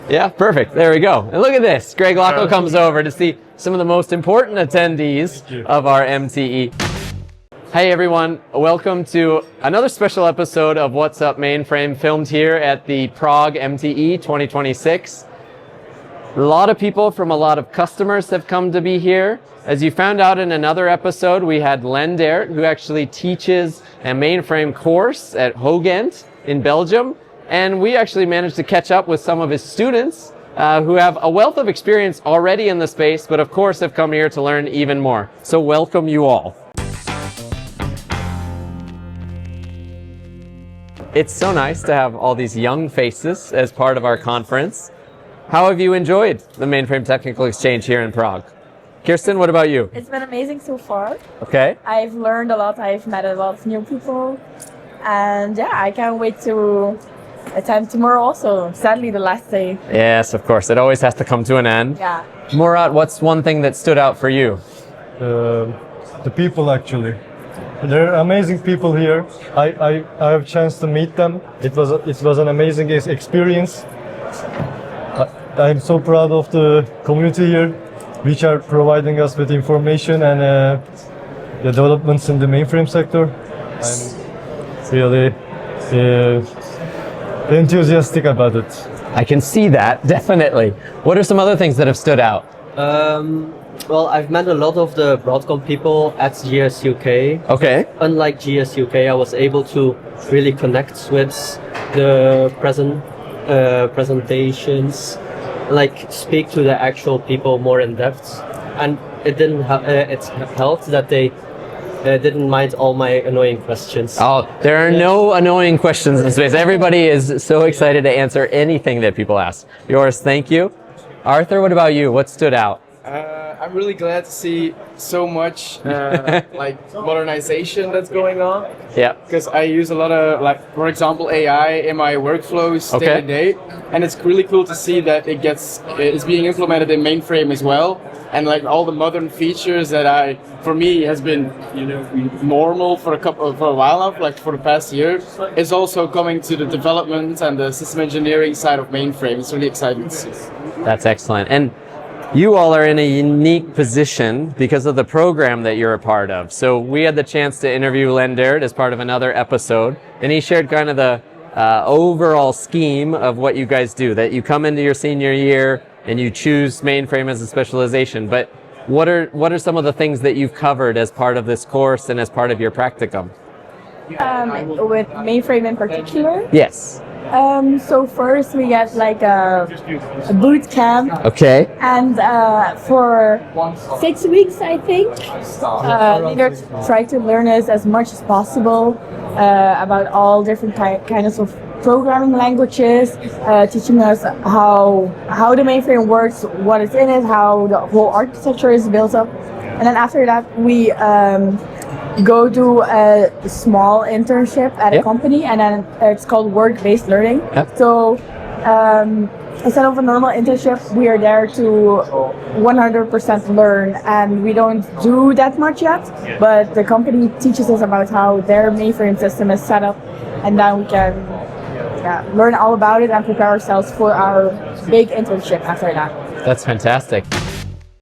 Yeah, perfect. There we go. And look at this. Greg Locko comes over to see some of the most important attendees of our MTE. Hey everyone, welcome to another special episode of What's Up Mainframe, filmed here at the Prague MTE 2026. A lot of people from a lot of customers have come to be here. As you found out in another episode, we had Lendert, who actually teaches a mainframe course at HOGENT in Belgium. And we actually managed to catch up with some of his students who have a wealth of experience already in the space, but of course have come here to learn even more. So welcome you all. It's so nice to have all these young faces as part of our conference. How have you enjoyed the Mainframe Technical Exchange here in Prague? Kirsten, what about you? It's been amazing so far. Okay. I've learned a lot, I've met a lot of new people. And yeah, I can't wait to attend tomorrow also. Sadly, the last day. Yes, of course. It always has to come to an end. Yeah. Murat, what's one thing that stood out for you? The people, actually. There are amazing people here. I have a chance to meet them. It was an amazing experience. I'm so proud of the community here, which are providing us with information and the developments in the mainframe sector. I'm really enthusiastic about it. I can see that, definitely. What are some other things that have stood out? Well, I've met a lot of the Broadcom people at GS UK. Okay. Unlike GS UK, I was able to really connect with the presentations, like speak to the actual people more in depth. And it helped that they didn't mind all my annoying questions. Oh, there are no annoying questions in space. Everybody is so excited to answer anything that people ask. Joris, thank you. Arthur, what about you? What stood out? I'm really glad to see so much like modernization that's going on. Yeah. Because I use a lot of, like, for example, AI in my workflows day to day, and it's really cool to see that it's being implemented in mainframe as well, and like all the modern features that for me has been normal for a while now, like for the past year, is also coming to the development and the system engineering side of mainframe. It's really exciting to see. That's excellent. And you all are in a unique position because of the program that you're a part of. So we had the chance to interview Lendert as part of another episode, and he shared kind of the overall scheme of what you guys do, that you come into your senior year and you choose mainframe as a specialization. But what are some of the things that you've covered as part of this course and as part of your practicum? With mainframe in particular? Yes. So first we get like a boot camp. Okay. And for 6 weeks, I think, leaders try to learn us as much as possible about all different kinds of programming languages, teaching us how the mainframe works, what is in it, how the whole architecture is built up. And then after that, we go do a small internship at a company, and then it's called work-based learning. So instead of a normal internship, we are there to 100% learn, and we don't do that much yet, but the company teaches us about how their mainframe system is set up, and then we can learn all about it and prepare ourselves for our big internship after that. That's fantastic.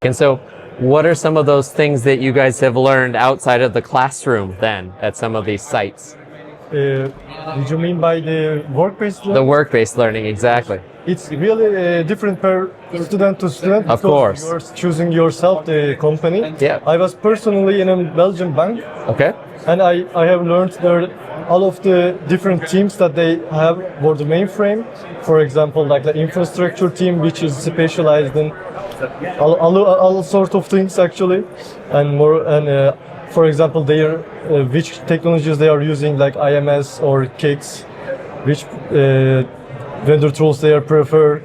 And so what are some of those things that you guys have learned outside of the classroom then at some of these sites? Did you mean by the work-based learning? The work-based learning, exactly. It's really different per student to student. Of course. You're choosing yourself the company. Yeah. I was personally in a Belgian bank. Okay. And I have learned there all of the different teams that they have for the mainframe. For example, like the infrastructure team, which is specialized in all sorts of things actually, and more. And for example, which technologies they are using, like IMS or KICS, which vendor tools they prefer,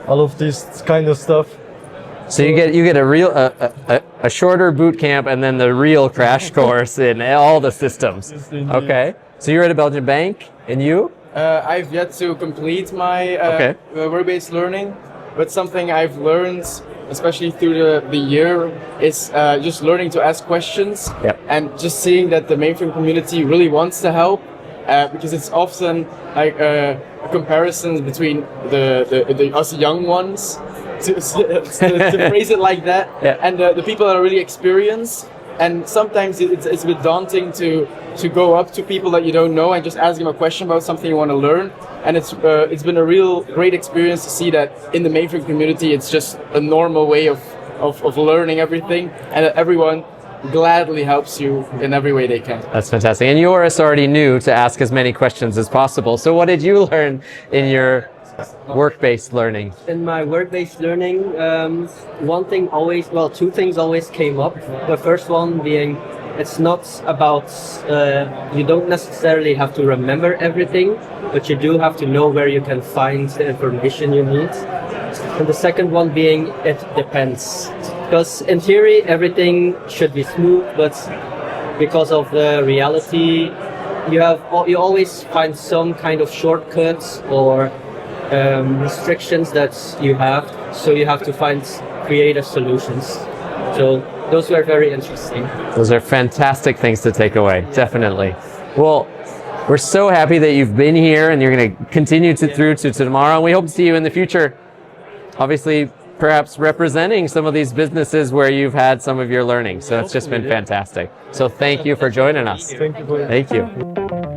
all of this kind of stuff. So you get a real a shorter boot camp and then the real crash course in all the systems. Okay. So you're at a Belgian bank, and you? I've yet to complete my work-based learning, but something I've learned, especially through the year, is just learning to ask questions. Yep. And just seeing that the mainframe community really wants to help, because it's often like a comparisons between the us young ones, to phrase it like that, Yeah. and the people that are really experienced. And sometimes it's a bit daunting to go up to people that you don't know and just ask them a question about something you want to learn. And it's been a real great experience to see that in the Mainframe community, it's just a normal way of learning everything, and that everyone gladly helps you in every way they can. That's fantastic. And Joris already knew to ask as many questions as possible. So what did you learn in your work-based learning? In my work-based learning, two things always came up. The first one being, it's not about, you don't necessarily have to remember everything, but you do have to know where you can find the information you need. And the second one being, it depends. Because in theory, everything should be smooth, but because of the reality, you always find some kind of shortcuts or restrictions that you have, so you have to find creative solutions. So those were very interesting. Those are fantastic things to take away, definitely. Well, we're so happy that you've been here and you're going to continue through to tomorrow. And we hope to see you in the future, obviously, perhaps representing some of these businesses where you've had some of your learning. So it's just been fantastic. So thank you for joining us. Thank you. Thank you.